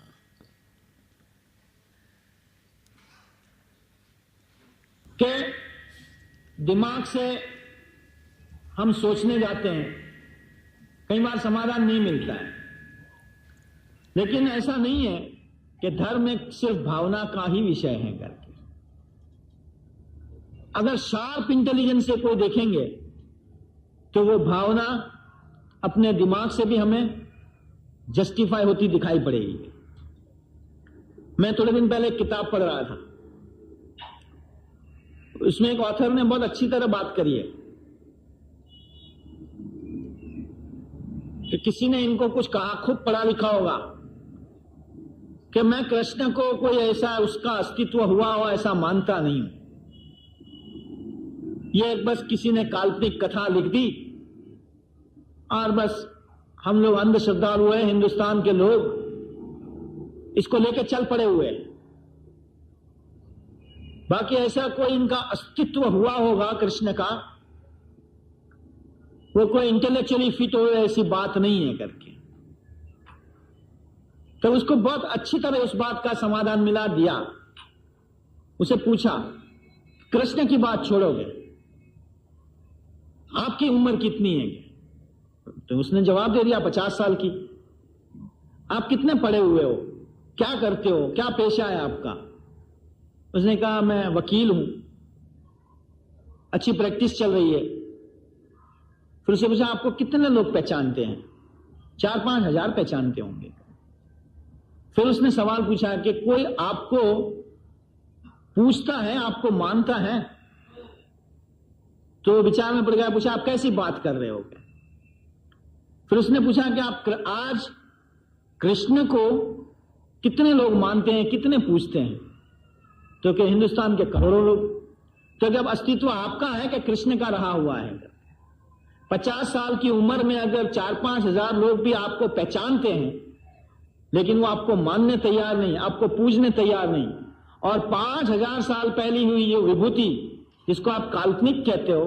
कि दिमाग से हम सोचने जाते हैं, कई बार समाधान नहीं मिलता है। लेकिन ऐसा नहीं है कि धर्म एक सिर्फ भावना का ही विषय है करके। अगर शार्प इंटेलिजेंस से कोई देखेंगे तो वो भावना अपने दिमाग से भी हमें जस्टिफाई होती दिखाई पड़ेगी। मैं थोड़े दिन पहले एक किताब पढ़ रहा था, उसमें एक ऑथर ने बहुत अच्छी तरह बात करी है कि किसी ने इनको कुछ कहा, खूब पढ़ा लिखा होगा, कि मैं कृष्ण को कोई ऐसा उसका अस्तित्व हुआ हो ऐसा मानता नहीं हूं। ये बस किसी ने काल्पनिक कथा लिख दी और बस हम लोग अंधश्रद्धालु हैं, हिंदुस्तान के लोग इसको लेकर चल पड़े हुए हैं। बाकी ऐसा कोई इनका अस्तित्व हुआ होगा कृष्ण का, वो कोई इंटेलेक्चुअली फिट हो ऐसी बात नहीं है करके। तो उसको बहुत अच्छी तरह उस बात का समाधान मिला दिया। उसे पूछा कृष्ण की बात छोड़ोगे, आपकी उम्र कितनी है? तो उसने जवाब दे दिया 50 साल की। आप कितने पढ़े हुए हो, क्या करते हो, क्या पेशा है आपका? उसने कहा मैं वकील हूं, अच्छी प्रैक्टिस चल रही है। फिर उससे पूछा आपको कितने लोग पहचानते हैं? 4-5 हजार पहचानते होंगे। फिर उसने सवाल पूछा कि कोई आपको पूछता है, आपको मानता है? तो विचार में पड़ गया, पूछा आप कैसी बात कर रहे हो? फिर उसने पूछा कि आप आज कृष्ण को कितने लोग मानते हैं, कितने पूछते हैं? तो कि हिंदुस्तान के करोड़ों लोग। तो जब अस्तित्व आपका है कि कृष्ण का रहा हुआ है? 50 साल की उम्र में अगर 4-5 हजार लोग भी आपको पहचानते हैं, लेकिन वो आपको मानने तैयार नहीं, आपको पूजने तैयार नहीं, और 5000 साल पहले हुई ये विभूति जिसको आप काल्पनिक कहते हो,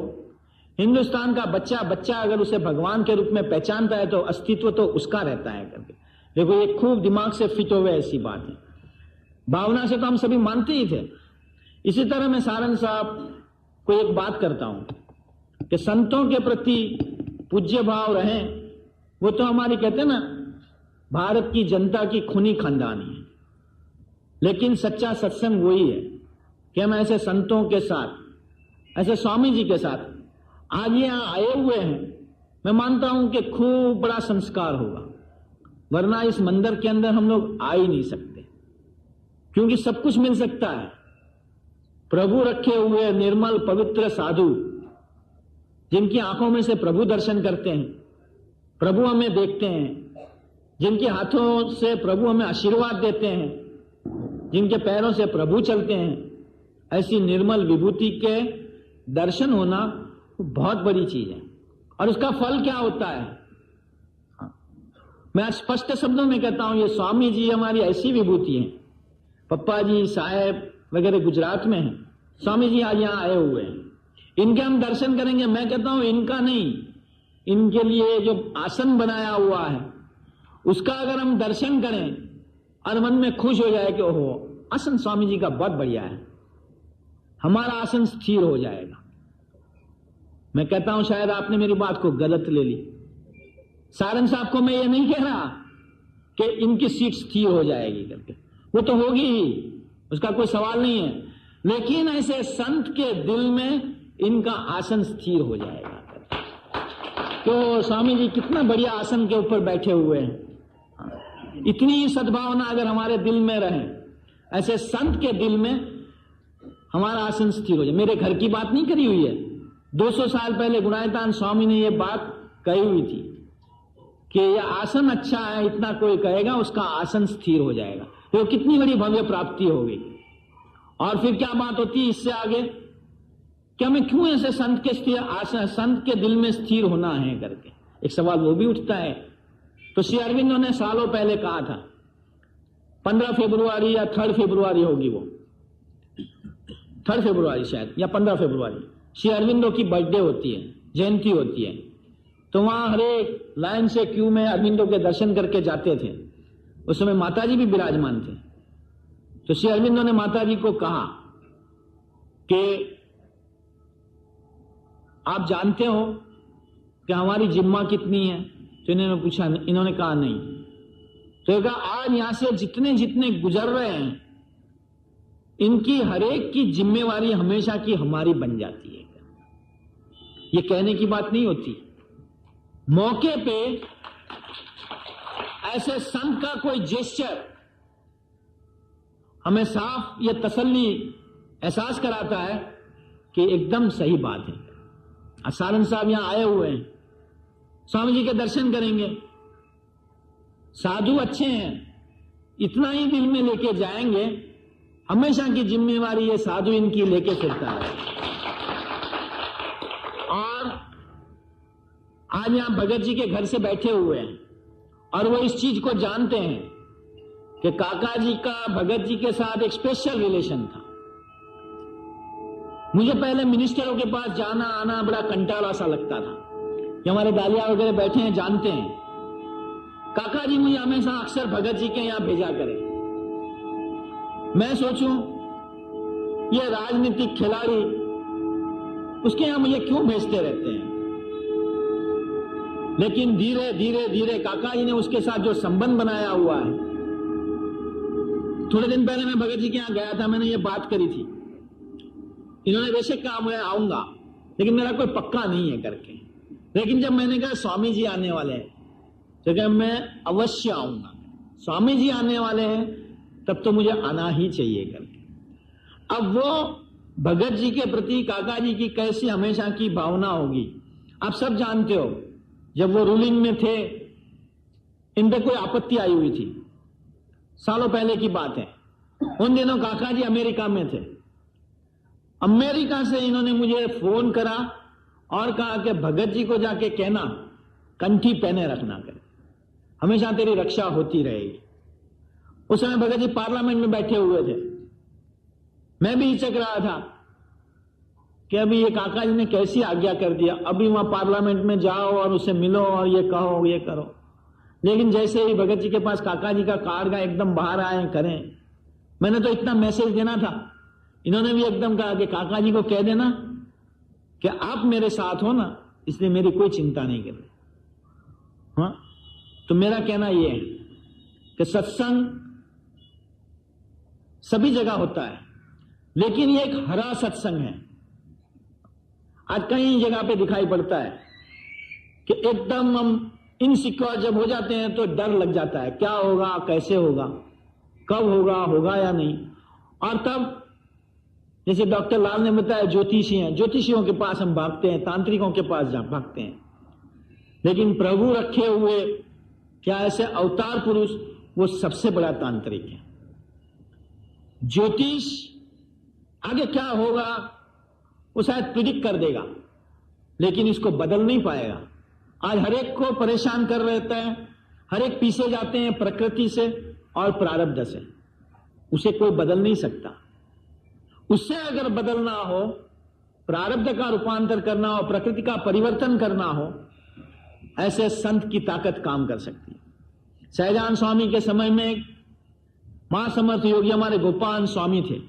हिंदुस्तान का बच्चा अगर उसे भगवान के रूप में पहचानता है तो अस्तित्व तो उसका रहता है करके। देखो ये खूब दिमाग से फिट हो गए, ऐसी बात है। भावना से तो हम सभी मानते ही थे। इसी तरह मैं सारंग साहब को एक बात करता हूं कि संतों के प्रति पूज्य भाव रहे, वो तो हमारी कहते हैं ना भारत की जनता की खूनी खानदानी है। लेकिन सच्चा सत्संग वही है कि हम ऐसे संतों के साथ, ऐसे स्वामी जी के साथ आज यहां आए हुए हैं। मैं मानता हूं कि खूब बड़ा संस्कार होगा, वरना इस मंदिर के अंदर हम लोग आ ही नहीं सकते, क्योंकि सब कुछ मिल सकता है। प्रभु रखे हुए निर्मल पवित्र साधु, जिनकी आंखों में से प्रभु दर्शन करते हैं, प्रभु हमें देखते हैं, जिनके हाथों से प्रभु हमें आशीर्वाद देते हैं, जिनके पैरों से प्रभु चलते हैं, ऐसी निर्मल विभूति के दर्शन होना बहुत बड़ी चीज है। और उसका फल क्या होता है? मैं स्पष्ट शब्दों में कहता हूं, ये स्वामी जी हमारी ऐसी विभूति है। पप्पा जी साहेब वगैरह गुजरात में हैं, स्वामी जी आज यहां आए हुए हैं, इनके हम दर्शन करेंगे। मैं कहता हूं इनका नहीं, इनके लिए जो आसन बनाया हुआ है उसका अगर हम दर्शन करें और मन में खुश हो जाए कि ओहो आसन स्वामी जी का बहुत बढ़िया है, हमारा आसन स्थिर हो जाएगा। मैं कहता हूं शायद आपने मेरी बात को गलत ले ली। सारंग साहब को मैं ये नहीं कह रहा कि इनकी सीट स्थिर हो जाएगी करके, वो तो होगी ही, उसका कोई सवाल नहीं है। लेकिन ऐसे संत के दिल में इनका आसन स्थिर हो जाएगा। तो स्वामी जी कितना बढ़िया आसन के ऊपर बैठे हुए हैं। इतनी सद्भावना अगर हमारे दिल में रहे, ऐसे संत के दिल में हमारा आसन स्थिर हो जाए। मेरे घर की बात नहीं करी हुई है, 200 साल पहले गुणायतान स्वामी ने यह बात कही हुई थी कि यह आसन अच्छा है, इतना कोई कहेगा उसका आसन स्थिर हो जाएगा। तो कितनी बड़ी भव्य प्राप्ति होगी। और फिर क्या बात होती है इससे आगे, कि हमें क्यों ऐसे संत के दिल में स्थिर होना है करके एक सवाल वो भी उठता है। तो श्री अरविंदो ने सालों पहले कहा था, 15 फरवरी या 3 फरवरी होगी वो, 3 फरवरी शायद या 15 फरवरी श्री अरविंदो की बर्थडे होती है, जयंती होती है। तो वहां हर एक लाइन से क्यू में अरविंदो के दर्शन करके जाते थे। उस समय माताजी भी विराजमान थे। तो श्री अरविंदो ने माताजी को कहा कि आप जानते हो कि हमारी जिम्मा कितनी है? तो इन्होंने पूछा, इन्होंने कहा नहीं। तो कहा आज यहां से जितने जितने गुजर रहे हैं इनकी हरेक की जिम्मेवारी हमेशा की हमारी बन जाती है। ये कहने की बात नहीं होती, मौके पे ऐसे संत का कोई जेस्चर हमें साफ ये तसल्ली एहसास कराता है कि एकदम सही बात है। सारंग साहब यहां आए हुए हैं, स्वामी जी के दर्शन करेंगे, साधु अच्छे हैं, इतना ही दिल में लेके जाएंगे, हमेशा की जिम्मेवारी ये साधु इनकी लेके फिरता है। आज यहां भगत जी के घर से बैठे हुए हैं और वो इस चीज को जानते हैं कि काका जी का भगत जी के साथ एक स्पेशल रिलेशन था। मुझे पहले मिनिस्टरों के पास जाना आना बड़ा कंटाला सा लगता था कि हमारे दालिया वगैरह बैठे हैं, जानते हैं। काका जी मुझे हमेशा अक्सर भगत जी के यहां भेजा करें। मैं सोचूं ये राजनीतिक खिलाड़ी उसके यहां मुझे क्यों भेजते रहते हैं, लेकिन धीरे धीरे धीरे काका जी ने उसके साथ जो संबंध बनाया हुआ है। थोड़े दिन पहले मैं भगत जी के यहां गया था, मैंने ये बात करी थी। इन्होंने वैसे कहा मैं आऊंगा लेकिन मेरा कोई पक्का नहीं है करके, लेकिन जब मैंने कहा स्वामी जी आने वाले हैं तो क्या मैं अवश्य आऊंगा, स्वामी जी आने वाले हैं तब तो मुझे आना ही चाहिए करके। अब वो भगत जी के प्रति काका जी की कैसी हमेशा की भावना होगी आप सब जानते हो। जब वो रूलिंग में थे इन पे कोई आपत्ति आई हुई थी, सालों पहले की बात है। उन दिनों काका जी अमेरिका में थे। अमेरिका से इन्होंने मुझे फोन करा और कहा कि भगत जी को जाके कहना कंठी पहने रखना कर, हमेशा तेरी रक्षा होती रहेगी। उस समय भगत जी पार्लियामेंट में बैठे हुए थे। मैं भी हिचक रहा था कि अभी ये काका जी ने कैसी आज्ञा कर दिया, अभी वहां पार्लियामेंट में जाओ और उसे मिलो और ये कहो ये करो। लेकिन जैसे ही भगत जी के पास काका जी का कार्ड का एकदम बाहर आए करें, मैंने तो इतना मैसेज देना था, इन्होंने भी एकदम कहा कि काका जी को कह देना कि आप मेरे साथ हो ना, इसलिए मेरी कोई चिंता नहीं कर रही। हाँ, तो मेरा कहना यह है कि सत्संग सभी जगह होता है, लेकिन ये एक हरा सत्संग है। आज कई जगह पे दिखाई पड़ता है कि एकदम हम इनसिक्योर जब हो जाते हैं तो डर लग जाता है, क्या होगा, कैसे होगा, कब होगा, होगा या नहीं। और तब जैसे डॉक्टर लाल ने बताया ज्योतिषी हैं, ज्योतिषियों के पास हम भागते हैं, तांत्रिकों के पास भागते हैं। लेकिन प्रभु रखे हुए क्या ऐसे अवतार पुरुष, वो सबसे बड़ा तांत्रिक है। ज्योतिष आगे क्या होगा वो शायद प्रिडिक्ट कर देगा, लेकिन इसको बदल नहीं पाएगा। आज हर एक को परेशान कर रहता है, हर एक पीछे जाते हैं प्रकृति से और प्रारब्ध से, उसे कोई बदल नहीं सकता। उससे अगर बदलना हो, प्रारब्ध का रूपांतर करना हो, प्रकृति का परिवर्तन करना हो, ऐसे संत की ताकत काम कर सकती है। सहजान स्वामी के समय में महासमर्थ योगी हमारे गोपाल स्वामी थे।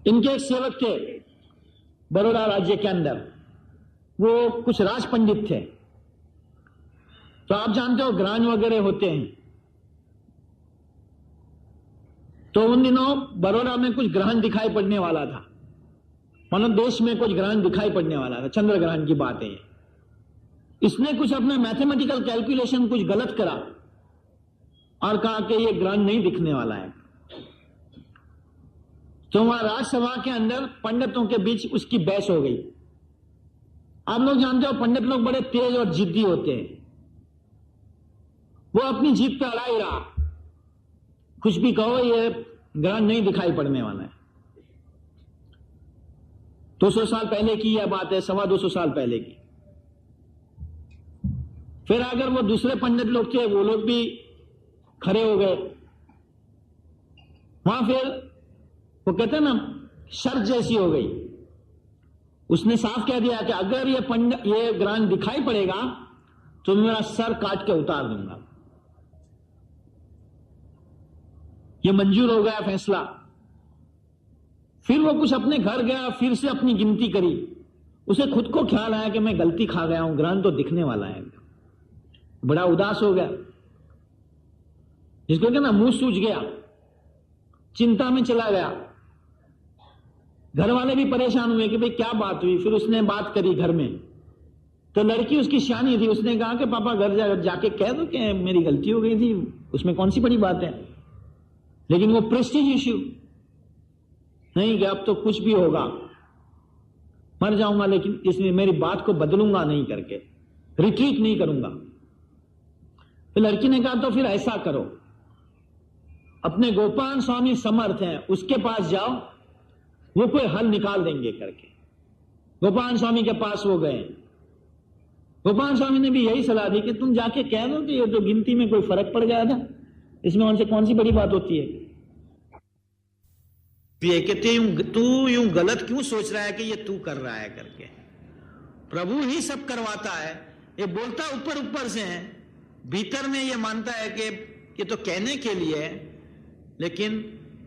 इनके एक सेवक थे बड़ौदा राज्य के अंदर, वो कुछ राज पंडित थे। तो आप जानते हो ग्रांज वगैरह होते हैं, तो उन दिनों बड़ौदा में कुछ ग्रहण दिखाई पड़ने वाला था, मतलब देश में कुछ ग्रहण दिखाई पड़ने वाला था, चंद्र ग्रहण की बात है। इसने कुछ अपना मैथमेटिकल कैलकुलेशन कुछ गलत करा और कहा कि ये ग्रहण नहीं दिखने वाला है। तो वहां राज्यसभा के अंदर पंडितों के बीच उसकी बहस हो गई। आप लोग जानते हो पंडित लोग बड़े तेज और जिद्दी होते हैं, वो अपनी जीत पे अड़ा ही रहा, कुछ भी कहो ये ग्रहण नहीं दिखाई पड़ने वाला है। 200 साल पहले की यह बात है, 225 साल पहले की। फिर अगर वो दूसरे पंडित लोग थे, वो लोग भी खड़े हो गए। वहां फिर वो कहते हैं ना शर्त जैसी हो गई। उसने साफ कह दिया कि अगर ये ग्रहण दिखाई पड़ेगा तो मेरा सर काट के उतार दूंगा। ये मंजूर हो गया फैसला। फिर वो कुछ अपने घर गया, फिर से अपनी गिनती करी। उसे खुद को ख्याल आया कि मैं गलती खा गया हूं, ग्रहण तो दिखने वाला है। बड़ा उदास हो गया, जिसको कहना ना मुंह सूज गया, चिंता में चला गया। घर वाले भी परेशान हुए कि भाई क्या बात हुई। फिर उसने बात करी घर में, तो लड़की उसकी सियानी थी, उसने कहा कि पापा घर जाके कह दो कि मेरी गलती हो गई थी, उसमें कौन सी बड़ी बात है। लेकिन वो प्रेस्टीज इश्यू नहीं कि अब तो कुछ भी होगा, मर जाऊंगा, लेकिन इसलिए मेरी बात को बदलूंगा नहीं करके, रिट्रीट नहीं करूंगा। फिर लड़की ने कहा तो फिर ऐसा करो, अपने गोपाल स्वामी समर्थ हैं, उसके पास जाओ, वो कोई हल निकाल देंगे करके। गोपाल स्वामी के पास वो गए। गोपाल स्वामी ने भी यही सलाह दी कि तुम जाके कह दो कि ये तो गिनती में कोई फर्क पड़ गया था, इसमें उनसे कौन सी बड़ी बात होती है। ये कहते तू यूं गलत क्यों सोच रहा है कि ये तू कर रहा है करके, प्रभु ही सब करवाता है। ये बोलता ऊपर ऊपर से है, भीतर में ये मानता है कि ये तो कहने के लिए है, लेकिन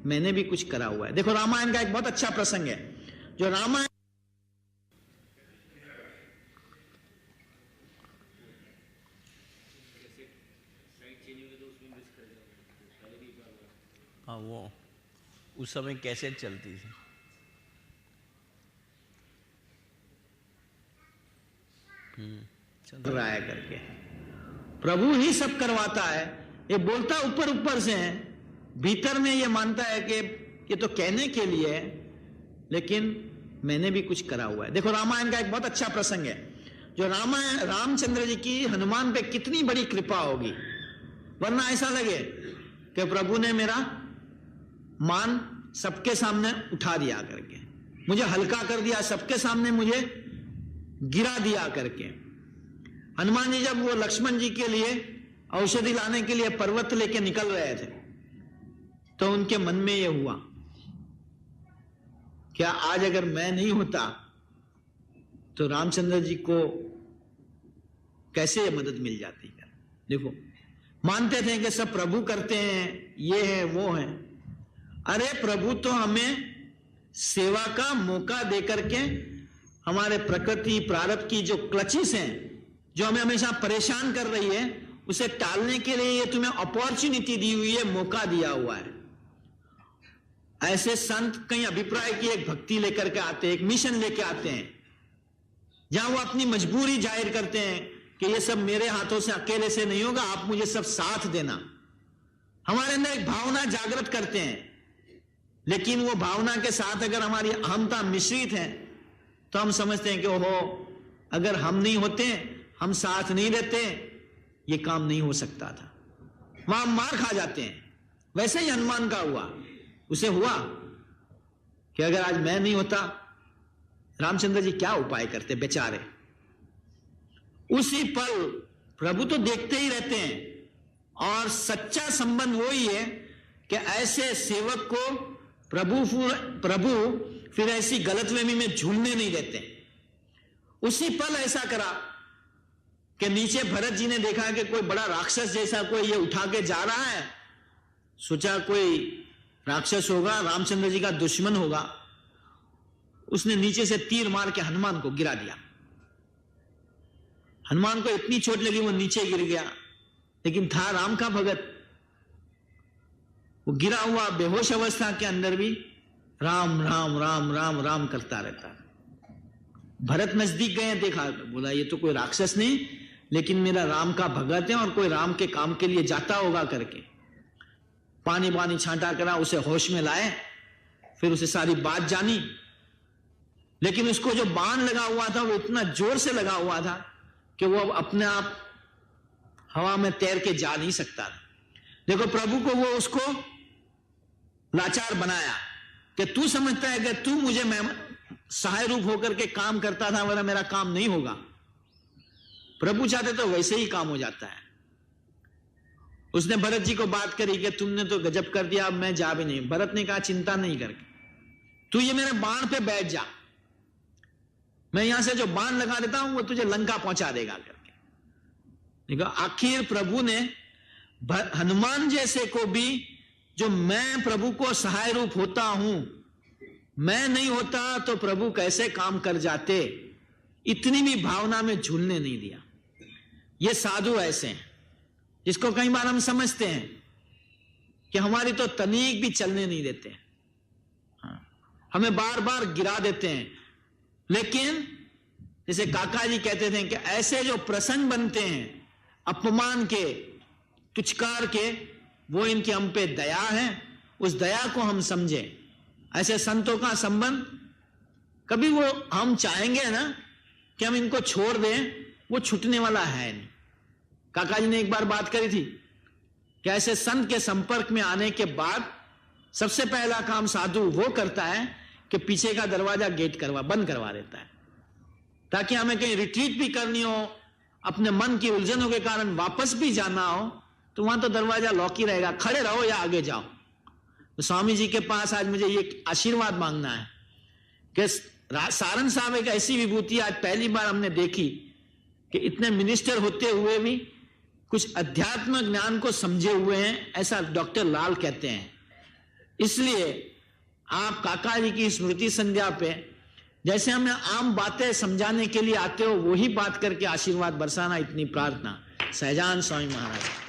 मैंने भी कुछ करा हुआ है। देखो रामायण का एक बहुत अच्छा प्रसंग है, जो रामायण हाँ, वो उस समय कैसे चलती थी। चल रहा है करके, प्रभु ही सब करवाता है। ये बोलता ऊपर ऊपर से है, भीतर में ये मानता है कि ये तो कहने के लिए है, लेकिन मैंने भी कुछ करा हुआ है। देखो रामायण का एक बहुत अच्छा प्रसंग है, जो रामायण रामचंद्र जी की हनुमान पे कितनी बड़ी कृपा होगी, वरना ऐसा लगे कि प्रभु ने मेरा मान सबके सामने उठा दिया करके, मुझे हल्का कर दिया, सबके सामने मुझे गिरा दिया करके। हनुमान जी जब वो लक्ष्मण जी के लिए औषधि लाने के लिए पर्वत लेके निकल रहे थे, तो उनके मन में ये हुआ, क्या आज अगर मैं नहीं होता तो रामचंद्र जी को कैसे ये मदद मिल जाती है। देखो मानते थे कि सब प्रभु करते हैं, ये है वो है। अरे प्रभु तो हमें सेवा का मौका देकर के हमारे प्रकृति प्रारब्ध की जो क्लचिस हैं, जो हमें हमेशा परेशान कर रही है, उसे टालने के लिए ये तुम्हें अपॉर्चुनिटी दी हुई है, मौका दिया हुआ है। ऐसे संत कई अभिप्राय की एक भक्ति लेकर के आते हैं, एक मिशन लेके आते हैं, जहां वो अपनी मजबूरी जाहिर करते हैं कि ये सब मेरे हाथों से अकेले से नहीं होगा, आप मुझे सब साथ देना। हमारे अंदर एक भावना जागृत करते हैं, लेकिन वो भावना के साथ अगर हमारी अहमता मिश्रित है तो हम समझते हैं कि ओहो, अगर हम नहीं होते, हम साथ नहीं देते, ये काम नहीं हो सकता था, वहां मार खा जाते हैं। वैसे ही हनुमान का हुआ, उसे हुआ कि अगर आज मैं नहीं होता, रामचंद्र जी क्या उपाय करते बेचारे। उसी पल प्रभु तो देखते ही रहते हैं, और सच्चा संबंध वही है कि ऐसे सेवक को प्रभु फिर ऐसी गलतफहमी में झूलने नहीं देते। उसी पल ऐसा करा कि नीचे भरत जी ने देखा कि कोई बड़ा राक्षस जैसा कोई ये उठा के जा रहा है, सोचा कोई राक्षस होगा, रामचंद्र जी का दुश्मन होगा। उसने नीचे से तीर मार के हनुमान को गिरा दिया। हनुमान को इतनी चोट लगी वो नीचे गिर गया, लेकिन था राम का भगत। वो गिरा हुआ बेहोश अवस्था के अंदर भी राम राम राम राम राम करता रहता। भरत नजदीक गए, देखा, बोला ये तो कोई राक्षस नहीं, लेकिन मेरा राम का भगत है और कोई राम के काम के लिए जाता होगा करके पानी पानी छांटा करा, उसे होश में लाए, फिर उसे सारी बात जानी। लेकिन उसको जो बाण लगा हुआ था वो इतना जोर से लगा हुआ था कि वो अब अपने आप हवा में तैर के जा नहीं सकता। देखो प्रभु को वो उसको लाचार बनाया कि तू समझता है कि तू मुझे सहाय रूप होकर के काम करता था, वरना मेरा काम नहीं होगा। प्रभु चाहते तो वैसे ही काम हो जाता है। उसने भरत जी को बात करी कि तुमने तो गजब कर दिया, अब मैं जा भी नहीं। भरत ने कहा चिंता नहीं करके, तू ये मेरे बाण पे बैठ जा, मैं यहां से जो बाण लगा देता हूं वो तुझे लंका पहुंचा देगा करके। देखो आखिर प्रभु ने हनुमान जैसे को भी, जो मैं प्रभु को सहाय रूप होता हूं, मैं नहीं होता तो प्रभु कैसे काम कर जाते, इतनी भी भावना में झूलने नहीं दिया। ये साधु ऐसे हैं जिसको कई बार हम समझते हैं कि हमारी तो तनीक भी चलने नहीं देते, हमें बार बार गिरा देते हैं। लेकिन जैसे काका जी कहते थे कि ऐसे जो प्रसंग बनते हैं अपमान के, तुच्छकार के, वो इनकी हम पे दया है, उस दया को हम समझें। ऐसे संतों का संबंध कभी वो हम चाहेंगे ना कि हम इनको छोड़ दें, वो छूटने वाला है नहीं। काका जी ने एक बार बात करी थी कि ऐसे संत के संपर्क में आने के बाद सबसे पहला काम साधु वो करता है कि पीछे का दरवाजा बंद करवा देता है। ताकि हमें कहीं रिट्रीट भी करनी हो, अपने मन की उलझनों के कारण वापस भी जाना हो, तो वहां तो दरवाजा लॉक ही रहेगा, खड़े रहो या आगे जाओ। तो स्वामी जी के पास आज मुझे ये आशीर्वाद मांगना है कि सारन साहब एक ऐसी विभूति आज पहली बार हमने देखी कि इतने मिनिस्टर होते हुए भी कुछ अध्यात्म ज्ञान को समझे हुए हैं, ऐसा डॉक्टर लाल कहते हैं। इसलिए आप काका जी की स्मृति संध्या पे जैसे हमें आम बातें समझाने के लिए आते हो, वही बात करके आशीर्वाद बरसाना, इतनी प्रार्थना। सहजान स्वामी महाराज।